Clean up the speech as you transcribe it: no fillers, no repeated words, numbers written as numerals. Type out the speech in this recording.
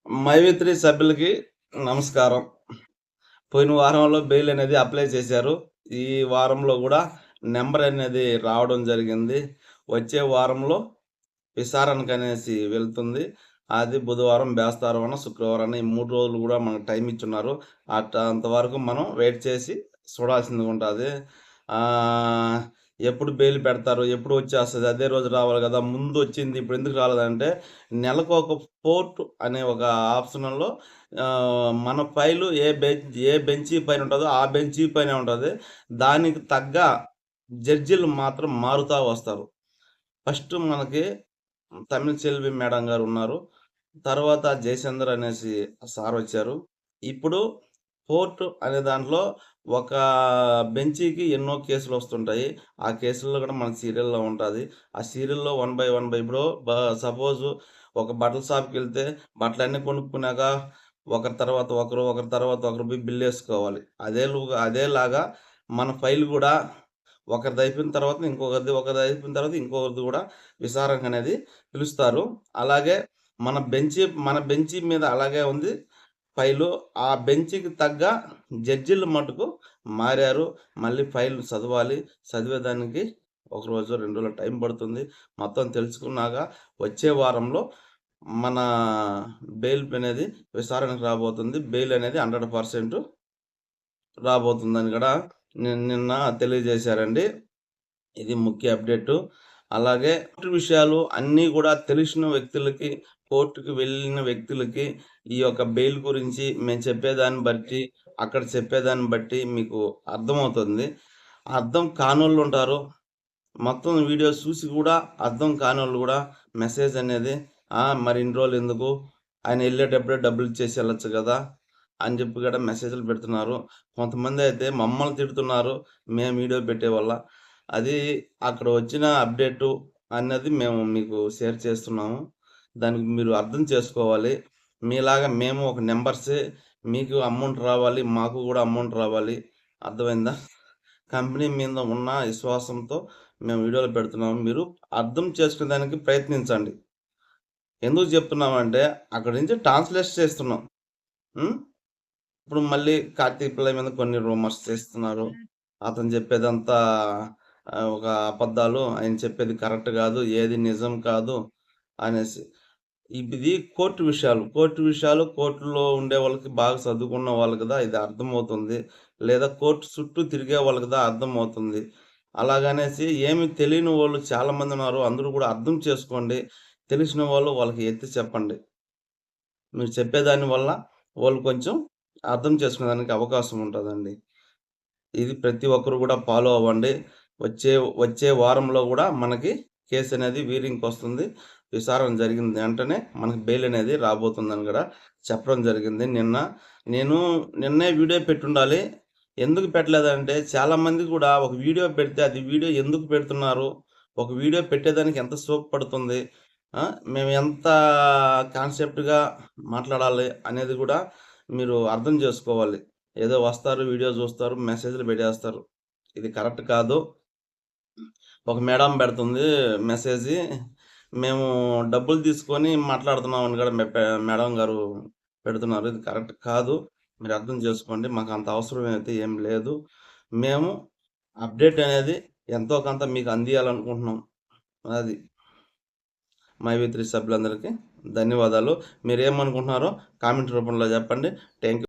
మైత్రి సభ్యులకి నమస్కారం. పోయిన వారంలో బెయిల్ అనేది అప్లై చేశారు. ఈ వారంలో గూడా నంబర్ అనేది రావడం జరిగింది. వచ్చే వారంలో విచారణకనేసి వెళ్తుంది. అది బుధవారం, బేస్తవారం, శుక్రవారం ఈ 3 రోజులు గూడా మనకు టైం ఇచ్చున్నారు. అంతవరకు మనం వెయిట్ చేసి చూడాల్సిందిగా ఉంటాది. ఆహ్, ఎప్పుడు బెయిల్ పెడతారు? ఎప్పుడు వచ్చేస్తది? అదే రోజు రావాలి గదా! ముందొచ్చింది ఇప్పుడెందుకు రాలేదంటే, నెలకొక పోర్ట్ అనే ఒక ఆప్షన్‌లో మన ఫైలు ఏ బెంచీ పైన ఉంటదో, ఆ బెంచీ పైనే ఉంటది. దానికి తగ్గ జడ్జిలు మాత్రం మారుతా వస్తారు. ఫస్ట్ మనకి తమిళ్ సెల్వి మేడం గారున్నారు. తర్వాత జయచంద్ర అనేసి సారొచ్చారు. ఇప్పుడు కోర్ట్ అనే దాంట్లో ఒక బెంచీకి ఎన్నో కేసులొస్తుంటాయి. ఆ కేసుల్లో గూడా మన సీరియల్‌లో ఉంటది. ఆ సీరియల్‌లో వన్ బై వన్ బై ఇప్పుడు సపోజు ఒక బట్టల షాప్‌కెళ్తే బట్టలన్నీ కొనుక్కున్నాక ఒకరి తర్వాత ఒకరు, ఒకరి తర్వాత ఒకరు పోయి బిల్లేసుకోవాలి. అదేలాగా మన ఫైల్ గూడా ఒకరిదయిపోయిన తర్వాత ఇంకొకరిది, ఒకరిదయిపోయిన తర్వాత ఇంకొకరిది గూడా విచారణకనేది పిలుస్తారు. అలాగే మన బెంచీ మీద అలాగే ఉంది ఫైలు. ఆ బెంచ్‌కి తగ్గ జడ్జిలు మటుకు మారారు. మళ్ళీ ఫైల్ చదవాలి. చదివేదానికి ఒక రోజో, 2 రోజులో టైం పడుతుంది. మొత్తం తెలుసుకున్నాక వచ్చే వారంలో మన బెయిల్ అనేది విచారణకు రాబోతుంది. బెయిల్ అనేది 100% రాబోతుందని కూడా నిన్న తెలియజేశారండి. ఇది ముఖ్య అప్డేటు. అలాగే కోర్టు విషయాలు అన్నీ గూడా తెలిసిన వ్యక్తులకి, కోర్టుకి వెళ్ళిన వ్యక్తులకి ఈ యొక్క బెయిల్ గురించి మేము చెప్పేదాన్ని బట్టి, అక్కడ చెప్పేదాన్ని బట్టి మీకు అర్థమవుతుంది. అర్థం కానోళ్ళుంటారు. మొత్తం వీడియో చూసి గూడా అర్థం కానోళ్ళు గూడా మెసేజ్ అనేది మరి ఇన్ని రోజులెందుకు? ఆయన ఎళ్ళేటప్పుడే డబ్బులిచ్చేసి ఎళ్ళొచ్చు గదా! అని జెప్పి గూడా మెసేజ్‌లు పెడుతున్నారు. కొంతమందయితే మమ్మల్ని తిడుతున్నారు. మేము వీడియో పెట్టే వల్ల. అది అక్కడ వచ్చిన అప్డేటు అన్నది మేము మీకు షేర్ చేస్తున్నాము. దానికి మీరు అర్థం చేసుకోవాలి. మీలాగా మేము ఒక నంబర్సే. మీకు అమౌంట్ రావాలి. మాకు గూడా అమౌంట్ రావాలి. అర్థమైందా? కంపెనీ మీద ఉన్న విశ్వాసంతో మేము వీడియోలు పెడుతున్నాము. మీరు అర్థం చేసుకునేదానికి ప్రయత్నించండి. ఎందుకు చెప్తున్నామంటే అక్కడి నుంచి ట్రాన్స్‌లేట్ చేస్తున్నాం. హ్మ్. ఇప్పుడు మళ్ళీ కార్తీక్ పిల్లయ్య మీద కొన్ని రూమర్స్ చేస్తున్నారు. అతను చెప్పేదంతా ఒక అబద్ధాలు. ఆయన చెప్పేది కరెక్ట్ గాదు. ఏది నిజం కాదు అనేసి. ఇది కోర్టు విషయాలు. కోర్టు విషయాలు కోర్టులో ఉండే వాళ్ళకి బాగా చదువుకున్న వాళ్ళు కదా! ఇది అర్థమవుతుంది. లేదా కోర్టు చుట్టూ తిరిగే వాళ్ళు కదా! అర్థమవుతుంది. అలాగనేసి ఏమి తెలియని వోళ్ళు చాలామందున్నారు. అందరూ కూడా అర్థం చేసుకోండి. తెలిసిన వాళ్ళు వాళ్ళకి ఎత్తి చెప్పండి. మీరు చెప్పేదాని వల్ల వాళ్ళు కొంచెం అర్థం చేసుకునేదానికి అవకాశం ఉంటదండి. ఇది ప్రతి ఒక్కరు గూడా ఫాలో అవ్వండి. వచ్చే వచ్చే వారంలో గూడా మనకి కేసనేది వీరింగ్‌కొస్తుంది. విచారణ జరిగిన వెంటనే మనకి బెయిల్ అనేది రాబోతుందని గూడా చెప్పడం జరిగింది. నేను నిన్నే వీడియో పెట్టుండాలి. ఎందుకు పెట్టలేదంటే చాలామంది గూడా ఒక వీడియో పెడితే అది వీడియో ఎందుకు పెడుతున్నారు? ఒక వీడియో పెట్టేదానికి ఎంత స్కోప్ పడుతుంది? ఆ! మేము ఎంత కాన్సెప్ట్‌గా మాట్లాడాలి అనేది గూడా మీరు అర్థం జేసుకోవాలి. ఏదో వస్తారు, వీడియో జూస్తారు, మెసేజ్‌లు పెట్టేస్తారు. ఇది కరెక్ట్ కాదు. ఒక మేడం పెడుతుంది మెసేజి, మేము డబ్బులు తీసుకొని మాట్లాడుతున్నాం అని కూడా మేడం గారు పెడుతున్నారు. ఇది కరెక్ట్ కాదు. మీరు అర్థం చేసుకోండి. మాకు అంత అవసరం అయితే ఏం లేదు. మేము అప్డేట్ అనేది ఎంతో కొంత మీకు అందియాలనుకుంటున్నాం. అది. మైవి3 సభ్యులందరికీ ధన్యవాదాలు. మీరేమనుకుంటున్నారో కామెంట్ రూపంలో చెప్పండి. Thank you.